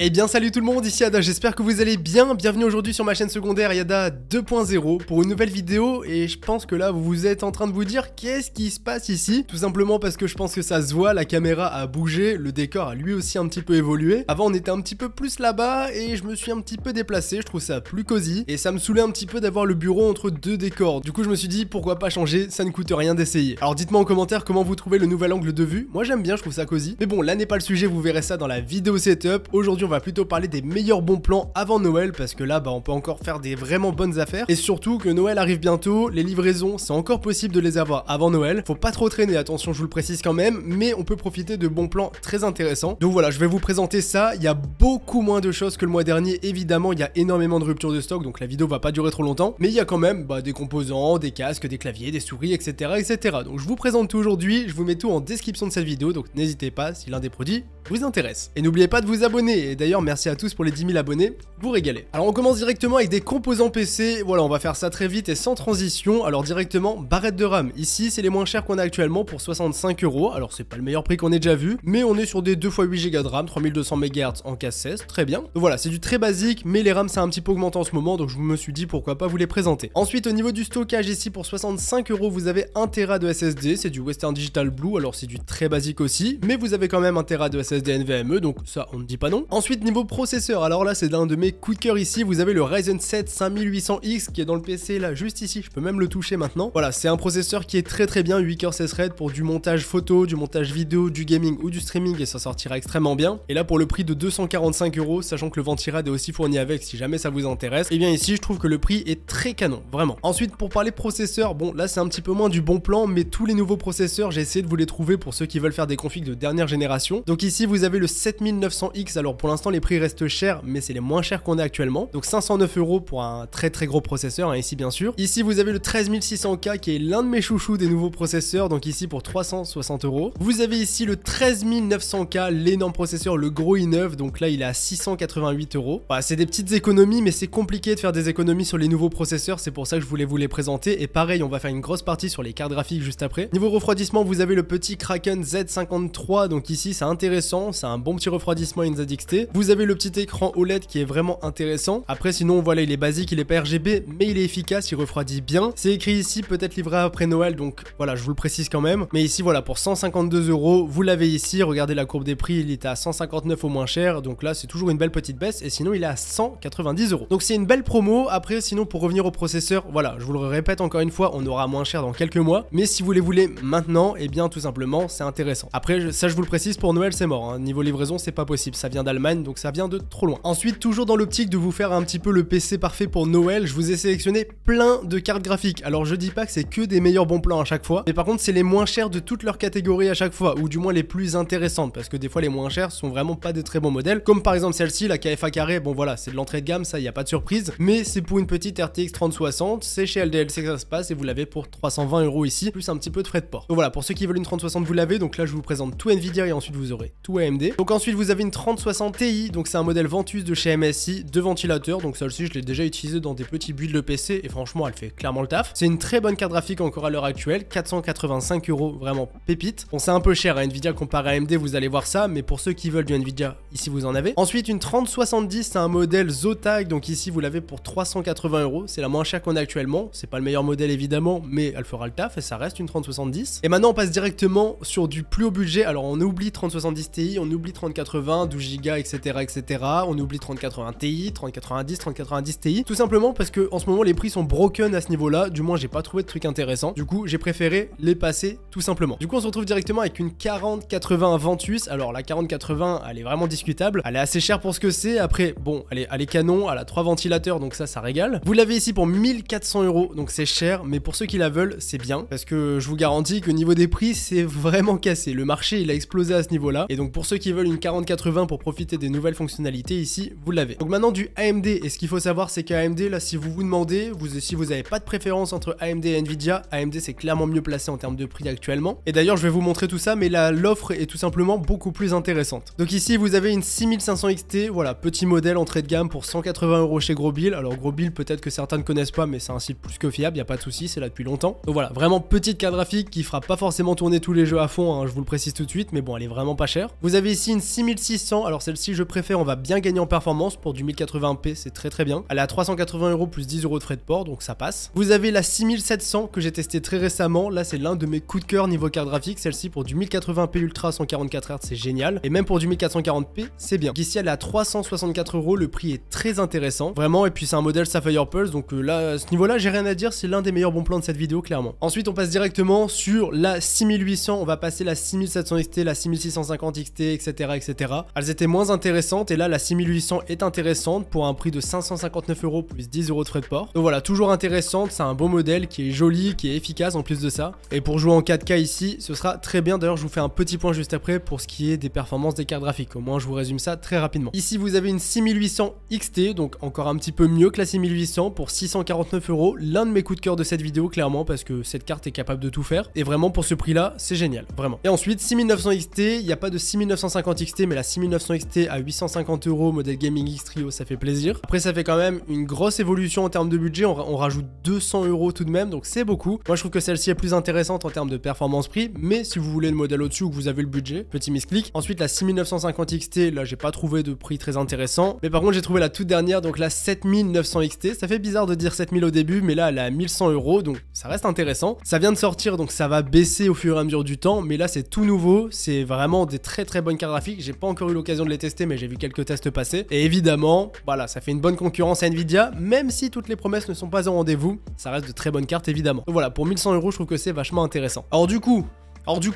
Eh bien salut tout le monde, ici Yada, j'espère que vous allez bien. Bienvenue aujourd'hui sur ma chaîne secondaire Yada 2.0 pour une nouvelle vidéo. Et je pense que là vous êtes en train de vous dire qu'est-ce qui se passe ici. Tout simplement parce que je pense que ça se voit, la caméra a bougé, le décor a lui aussi un petit peu évolué. Avant on était un petit peu plus là-bas et je me suis un petit peu déplacé, je trouve ça plus cosy. Et ça me saoulait un petit peu d'avoir le bureau entre deux décors. Du coup je me suis dit pourquoi pas changer, ça ne coûte rien d'essayer. Alors dites-moi en commentaire comment vous trouvez le nouvel angle de vue. Moi j'aime bien, je trouve ça cosy. Mais bon, là n'est pas le sujet, vous verrez ça dans la vidéo setup. Aujourd'hui on va plutôt parler des meilleurs bons plans avant Noël parce que là on peut encore faire des vraiment bonnes affaires et surtout que Noël arrive bientôt, les livraisons c'est encore possible de les avoir avant Noël, faut pas trop traîner, attention je vous le précise quand même, mais on peut profiter de bons plans très intéressants. Donc voilà, je vais vous présenter ça, il y a beaucoup moins de choses que le mois dernier, évidemment il y a énormément de ruptures de stock donc la vidéo va pas durer trop longtemps, mais il y a quand même des composants, des casques, des claviers, des souris, etc. Donc je vous présente tout aujourd'hui, je vous mets tout en description de cette vidéo, donc n'hésitez pas si l'un des produits vous intéresse. Et n'oubliez pas de vous abonner, et d'ailleurs merci à tous pour les 10 000 abonnés, vous régalez. Alors on commence directement avec des composants PC, voilà on va faire ça très vite et sans transition. Alors directement, barrette de RAM, ici c'est les moins chers qu'on a actuellement pour 65 €, alors c'est pas le meilleur prix qu'on ait déjà vu, mais on est sur des 2x8 Go de RAM, 3200 MHz en casse 16, très bien. Donc voilà, c'est du très basique, mais les RAM ça a un petit peu augmenté en ce moment, donc je me suis dit pourquoi pas vous les présenter. Ensuite au niveau du stockage, ici pour 65 €, vous avez 1 Tera de SSD, c'est du Western Digital Blue, alors c'est du très basique aussi, mais vous avez quand même 1 Tera de SSD NVMe, donc ça on ne dit pas non. Ensuite niveau processeur, alors là c'est l'un de mes coups de cœur ici, vous avez le Ryzen 7 5800X qui est dans le PC là juste ici, je peux même le toucher maintenant. Voilà, c'est un processeur qui est très bien, 8 coeurs 16 threads pour du montage photo, du montage vidéo, du gaming ou du streaming et ça sortira extrêmement bien. Et là pour le prix de 245 €, sachant que le Ventirad est aussi fourni avec si jamais ça vous intéresse, et bien ici je trouve que le prix est très canon, vraiment. Ensuite pour parler processeur, bon là c'est un petit peu moins du bon plan, mais tous les nouveaux processeurs j'ai essayé de vous les trouver pour ceux qui veulent faire des configs de dernière génération. Donc ici vous avez le 7900X, alors pour l'instant les prix restent chers, mais c'est les moins chers qu'on a actuellement, donc 509 € pour un très gros processeur, hein, ici bien sûr. Ici vous avez le 13600K qui est l'un de mes chouchous des nouveaux processeurs, donc ici pour 360 €. Vous avez ici le 13900K, l'énorme processeur, le gros i9, donc là il est à 688 €. Voilà, c'est des petites économies, mais c'est compliqué de faire des économies sur les nouveaux processeurs, c'est pour ça que je voulais vous les présenter, et pareil on va faire une grosse partie sur les cartes graphiques juste après. Niveau refroidissement, vous avez le petit Kraken Z53, donc ici c'est intéressant, c'est un bon petit refroidissement NZXT. Vous avez le petit écran OLED qui est vraiment intéressant. Après sinon voilà, il est basique, il est pas RGB, mais il est efficace, il refroidit bien. C'est écrit ici peut-être livré après Noël, donc voilà, je vous le précise quand même. Mais ici voilà, pour 152 €, vous l'avez ici, regardez la courbe des prix, il était à 159 € au moins cher, donc là c'est toujours une belle petite baisse, et sinon il est à 190 €. Donc c'est une belle promo. Après sinon pour revenir au processeur, voilà, je vous le répète encore une fois, on aura moins cher dans quelques mois, mais si vous les voulez maintenant, et bien tout simplement c'est intéressant. Après ça je vous le précise, pour Noël c'est mort, hein. Niveau livraison c'est pas possible, ça vient d'Allemagne, donc ça vient de trop loin. Ensuite toujours dans l'optique de vous faire un petit peu le PC parfait pour Noël, je vous ai sélectionné plein de cartes graphiques. Alors je dis pas que c'est que des meilleurs bons plans à chaque fois, mais par contre c'est les moins chers de toutes leurs catégories à chaque fois, ou du moins les plus intéressantes, parce que des fois les moins chers sont vraiment pas des très bons modèles, comme par exemple celle-ci, la KFA carré, bon voilà, c'est de l'entrée de gamme, ça y a pas de surprise, mais c'est pour une petite RTX 3060, c'est chez LDLC que ça se passe, et vous l'avez pour 320 € ici, plus un petit peu de frais de port. Donc voilà, pour ceux qui veulent une 3060 vous l'avez, donc là je vous présente tout Nvidia et ensuite vous aurez tout AMD. Donc ensuite vous avez une 3060 Ti, donc c'est un modèle Ventus de chez MSI, de ventilateur, donc celle-ci je l'ai déjà utilisée dans des petits builds de PC et franchement elle fait clairement le taf. C'est une très bonne carte graphique encore à l'heure actuelle, 485 €, vraiment pépite. Bon c'est un peu cher à Nvidia comparé à AMD, vous allez voir ça, mais pour ceux qui veulent du Nvidia, ici vous en avez. Ensuite une 3070, c'est un modèle Zotac, donc ici vous l'avez pour 380 €, c'est la moins chère qu'on a actuellement, c'est pas le meilleur modèle évidemment, mais elle fera le taf et ça reste une 3070. Et maintenant on passe directement sur du plus haut budget, alors on oublie 3070 Ti, on oublie 3080, 12 Go, etc. On oublie 3080 Ti, 3090, 3090 Ti, tout simplement parce que en ce moment les prix sont broken à ce niveau-là, du moins j'ai pas trouvé de trucs intéressants, du coup j'ai préféré les passer tout simplement. Du coup on se retrouve directement avec une 4080 Ventus, alors la 4080 elle est vraiment discutable, elle est assez chère pour ce que c'est, après bon elle est canon, elle a 3 ventilateurs donc ça régale. Vous l'avez ici pour 1400 €, donc c'est cher, mais pour ceux qui la veulent c'est bien, parce que je vous garantis que niveau des prix c'est vraiment cassé, le marché il a explosé à ce niveau-là, et donc pour ceux qui veulent une 4080 pour profiter des nouvelles fonctionnalités ici, vous l'avez. Donc maintenant du AMD, et ce qu'il faut savoir c'est qu'AMD là si vous vous demandez, si vous n'avez pas de préférence entre AMD et Nvidia, AMD c'est clairement mieux placé en termes de prix actuellement, et d'ailleurs je vais vous montrer tout ça, mais là l'offre est tout simplement beaucoup plus intéressante. Donc ici vous avez une 6500 XT, voilà, petit modèle entrée de gamme pour 180 € chez Grobil. Alors Grobil peut-être que certains ne connaissent pas, mais c'est un site plus que fiable, y a pas de souci, c'est là depuis longtemps. Donc voilà, vraiment petite carte graphique qui fera pas forcément tourner tous les jeux à fond, hein, je vous le précise tout de suite, mais bon elle est vraiment pas chère. Vous avez ici une 6600, alors celle-ci celle-ci je préfère, on va bien gagner en performance. Pour du 1080p c'est très bien. Elle est à 380 € plus 10 € de frais de port, donc ça passe. Vous avez la 6700 que j'ai testé très récemment. Là c'est l'un de mes coups de cœur niveau carte graphique. Celle-ci pour du 1080p ultra 144 Hz c'est génial. Et même pour du 1440p c'est bien. Donc ici elle est à 364 €, le prix est très intéressant. Vraiment, et puis c'est un modèle Sapphire Pulse, donc là à ce niveau-là j'ai rien à dire, c'est l'un des meilleurs bons plans de cette vidéo clairement. Ensuite on passe directement sur la 6800, on va passer la 6700 XT, la 6650 XT, etc. Elles étaient moins intéressantes et là la 6800 est intéressante pour un prix de 559 € plus 10 € de frais de port. Donc voilà, toujours intéressante, c'est un bon modèle qui est joli, qui est efficace en plus de ça. Et pour jouer en 4K ici, ce sera très bien. D'ailleurs je vous fais un petit point juste après pour ce qui est des performances des cartes graphiques, au moins je vous résume ça très rapidement. Ici vous avez une 6800 XT, donc encore un petit peu mieux que la 6800 pour 649 €. L'un de mes coups de cœur de cette vidéo clairement parce que cette carte est capable de tout faire. Et vraiment pour ce prix là c'est génial, vraiment. Et ensuite 6900 XT, il n'y a pas de 6950 XT mais la 6900 XT à 850 € modèle Gaming X Trio, ça fait plaisir. Après ça fait quand même une grosse évolution en termes de budget, on rajoute 200 € tout de même, donc c'est beaucoup. Moi je trouve que celle-ci est plus intéressante en termes de performance prix, mais si vous voulez le modèle au-dessus ou que vous avez le budget, petit misclic. Ensuite la 6950 XT, là j'ai pas trouvé de prix très intéressant, mais par contre j'ai trouvé la toute dernière, donc la 7900 XT. Ça fait bizarre de dire 7000 au début, mais là elle est à 1100 €, donc ça reste intéressant. Ça vient de sortir, donc ça va baisser au fur et à mesure du temps, mais là c'est tout nouveau, c'est vraiment des très bonnes cartes graphiques. J'ai pas encore eu l'occasion de les tester, mais j'ai vu quelques tests passer. Et évidemment, voilà, ça fait une bonne concurrence à Nvidia, même si toutes les promesses ne sont pas au rendez-vous, ça reste de très bonnes cartes évidemment. Donc voilà, pour 1100 € je trouve que c'est vachement intéressant. Alors du coup,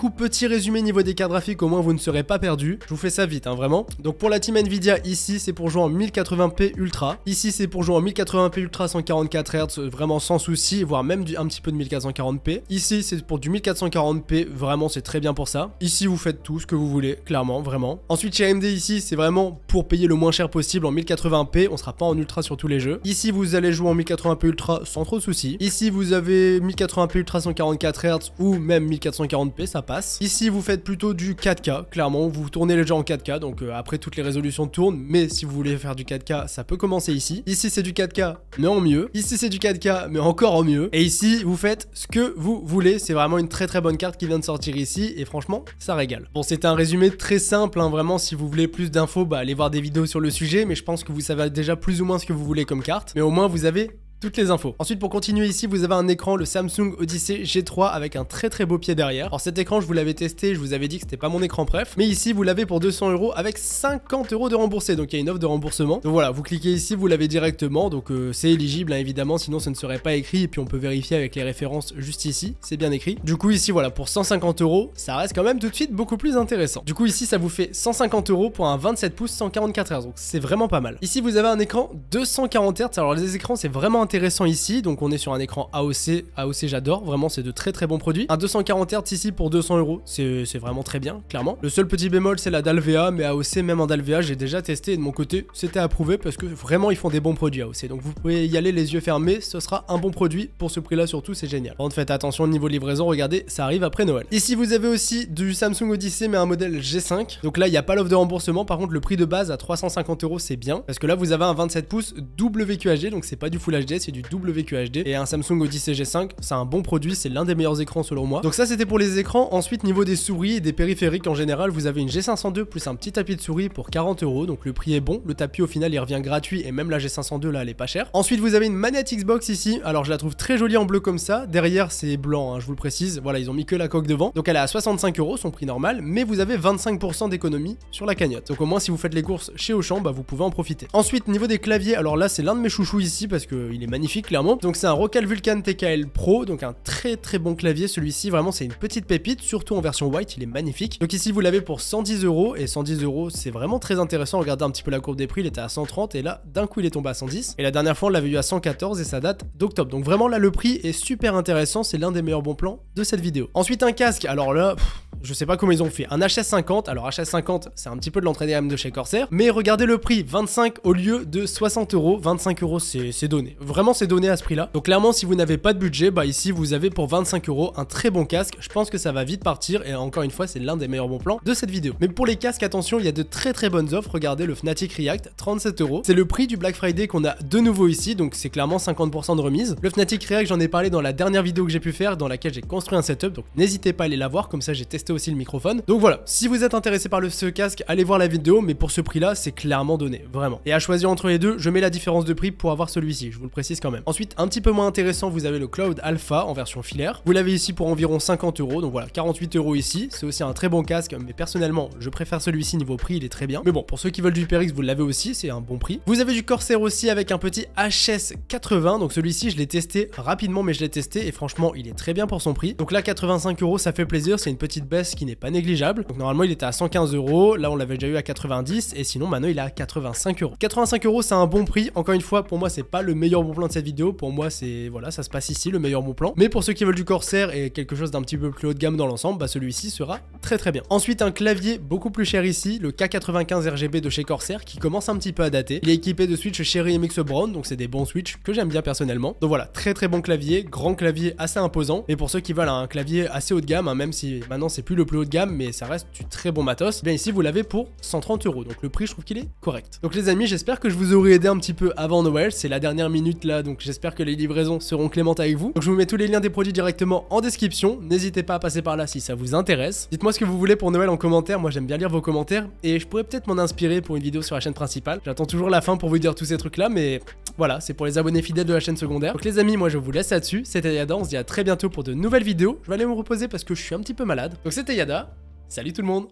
petit résumé niveau des cartes graphiques, au moins vous ne serez pas perdu. Je vous fais ça vite, hein, vraiment. Donc pour la team Nvidia, ici c'est pour jouer en 1080p Ultra. Ici c'est pour jouer en 1080p Ultra 144 Hz, vraiment sans souci, voire même un petit peu de 1440p. Ici c'est pour du 1440p, vraiment c'est très bien pour ça. Ici vous faites tout ce que vous voulez, clairement, vraiment. Ensuite chez AMD ici c'est vraiment pour payer le moins cher possible en 1080p, on sera pas en Ultra sur tous les jeux. Ici vous allez jouer en 1080p Ultra sans trop de soucis. Ici vous avez 1080p Ultra 144 Hz ou même 1440p. Ça passe. Ici vous faites plutôt du 4K, clairement vous tournez les jeux en 4K, donc après toutes les résolutions tournent, mais si vous voulez faire du 4K ça peut commencer ici. Ici c'est du 4K mais en mieux. Ici c'est du 4K mais encore en mieux. Et ici vous faites ce que vous voulez, c'est vraiment une très bonne carte qui vient de sortir ici et franchement ça régale. Bon, c'était un résumé très simple, hein, vraiment si vous voulez plus d'infos, bah allez voir des vidéos sur le sujet, mais je pense que vous savez déjà plus ou moins ce que vous voulez comme carte, mais au moins vous avez toutes les infos. Ensuite pour continuer ici vous avez un écran, le Samsung Odyssey G3 avec un très beau pied derrière. Alors cet écran je vous l'avais testé, je vous avais dit que c'était pas mon écran préf, mais ici vous l'avez pour 200 € avec 50 € de remboursé, donc il y a une offre de remboursement. Donc voilà, vous cliquez ici, vous l'avez directement, donc c'est éligible hein, évidemment, sinon ça ne serait pas écrit et puis on peut vérifier avec les références juste ici, c'est bien écrit. Du coup ici voilà, pour 150 €, ça reste quand même tout de suite beaucoup plus intéressant. Du coup ici ça vous fait 150 € pour un 27 pouces 144 Hz, donc c'est vraiment pas mal. Ici vous avez un écran 240 Hz, alors les écrans c'est vraiment intéressant ici, donc on est sur un écran AOC j'adore, vraiment c'est de très bons produits. Un 240 Hz ici pour 200 €, c'est vraiment très bien, clairement. Le seul petit bémol c'est la dalle VA, mais AOC même en dalle VA j'ai déjà testé et de mon côté c'était approuvé parce que vraiment ils font des bons produits AOC, donc vous pouvez y aller les yeux fermés, ce sera un bon produit pour ce prix là surtout, c'est génial. Par contre faites attention au niveau livraison, regardez ça arrive après Noël. Ici vous avez aussi du Samsung Odyssey mais un modèle G5, donc là il n'y a pas l'offre de remboursement, par contre le prix de base à 350 € c'est bien, parce que là vous avez un 27 pouces WQHD, donc c'est pas du Full HD, c'est du WQHD, et un Samsung Odyssey G5 c'est un bon produit, c'est l'un des meilleurs écrans selon moi. Donc ça c'était pour les écrans. Ensuite niveau des souris et des périphériques en général, vous avez une G502 plus un petit tapis de souris pour 40 €, donc le prix est bon, le tapis au final il revient gratuit et même la G502 là elle est pas chère. Ensuite vous avez une manette Xbox ici, alors je la trouve très jolie en bleu comme ça, derrière c'est blanc hein, je vous le précise, voilà ils ont mis que la coque devant, donc elle est à 65 € son prix normal, mais vous avez 25% d'économie sur la cagnotte, donc au moins si vous faites les courses chez Auchan, bah vous pouvez en profiter. Ensuite niveau des claviers, alors là c'est l'un de mes chouchous ici parce qu'il est magnifique clairement, donc c'est un Rocal Vulcan TKL Pro, donc un très bon clavier, celui-ci vraiment c'est une petite pépite, surtout en version white, il est magnifique. Donc ici vous l'avez pour 110 € et 110 € c'est vraiment très intéressant, regardez un petit peu la courbe des prix, il était à 130 et là d'un coup il est tombé à 110, et la dernière fois on l'avait eu à 114 et ça date d'octobre, donc vraiment là le prix est super intéressant, c'est l'un des meilleurs bons plans de cette vidéo. Ensuite un casque, alors là je sais pas comment ils ont fait, un HS50, alors HS50 c'est un petit peu de l'entrée de chez Corsair, mais regardez le prix, 25 au lieu de 60 €, 25 € c'est donné, vraiment c'est donné à ce prix là. Donc clairement si vous n'avez pas de budget, bah ici vous avez pour 25 € un très bon casque, je pense que ça va vite partir et encore une fois c'est l'un des meilleurs bons plans de cette vidéo. Mais pour les casques attention, il y a de très bonnes offres, regardez le Fnatic React, 37 €, c'est le prix du Black Friday qu'on a de nouveau ici, donc c'est clairement 50% de remise. Le Fnatic React j'en ai parlé dans la dernière vidéo que j'ai pu faire, dans laquelle j'ai construit un setup, donc n'hésitez pas à aller la voir, comme ça j'ai testé tester aussi le microphone. Donc voilà, si vous êtes intéressé par ce casque, allez voir la vidéo, mais pour ce prix là, c'est clairement donné, vraiment. Et à choisir entre les deux, je mets la différence de prix pour avoir celui-ci, je vous le précise quand même. Ensuite, un petit peu moins intéressant, vous avez le Cloud Alpha en version filaire. Vous l'avez ici pour environ 50 €, donc voilà, 48 € ici. C'est aussi un très bon casque, mais personnellement, je préfère celui-ci niveau prix, il est très bien. Mais bon, pour ceux qui veulent du HyperX, vous l'avez aussi, c'est un bon prix. Vous avez du Corsair aussi avec un petit HS80, donc celui-ci, je l'ai testé rapidement, mais je l'ai testé et franchement, il est très bien pour son prix. Donc là, 85 €, ça fait plaisir, c'est une petite baisse qui n'est pas négligeable. Donc normalement, il était à 115 €, là on l'avait déjà eu à 90 et sinon maintenant il est à 85 €. 85 €, c'est un bon prix. Encore une fois, pour moi, c'est pas le meilleur bon plan de cette vidéo. Pour moi, c'est voilà, ça se passe ici, le meilleur bon plan. Mais pour ceux qui veulent du Corsair et quelque chose d'un petit peu plus haut de gamme dans l'ensemble, bah celui-ci sera très bien. Ensuite, un clavier beaucoup plus cher ici, le K95 RGB de chez Corsair, qui commence un petit peu à dater. Il est équipé de switch Cherry MX Brown, donc c'est des bons switches que j'aime bien personnellement. Donc voilà, très bon clavier, grand clavier assez imposant. Et pour ceux qui veulent un clavier assez haut de gamme, hein, même si maintenant c'est plus le plus haut de gamme, mais ça reste du très bon matos, bien ici vous l'avez pour 130 €. Donc le prix, je trouve qu'il est correct. Donc les amis, j'espère que je vous aurai aidé un petit peu avant Noël. C'est la dernière minute là, donc j'espère que les livraisons seront clémentes avec vous. Donc je vous mets tous les liens des produits directement en description. N'hésitez pas à passer par là si ça vous intéresse. Dites-moi ce que vous voulez pour Noël en commentaire. Moi j'aime bien lire vos commentaires et je pourrais peut-être m'en inspirer pour une vidéo sur la chaîne principale. J'attends toujours la fin pour vous dire tous ces trucs là, mais voilà, c'est pour les abonnés fidèles de la chaîne secondaire. Donc les amis, moi je vous laisse là-dessus. C'était Yada, on se dit à très bientôt pour de nouvelles vidéos. Je vais aller me reposer parce que je suis un petit peu malade. Donc c'était Yada, salut tout le monde.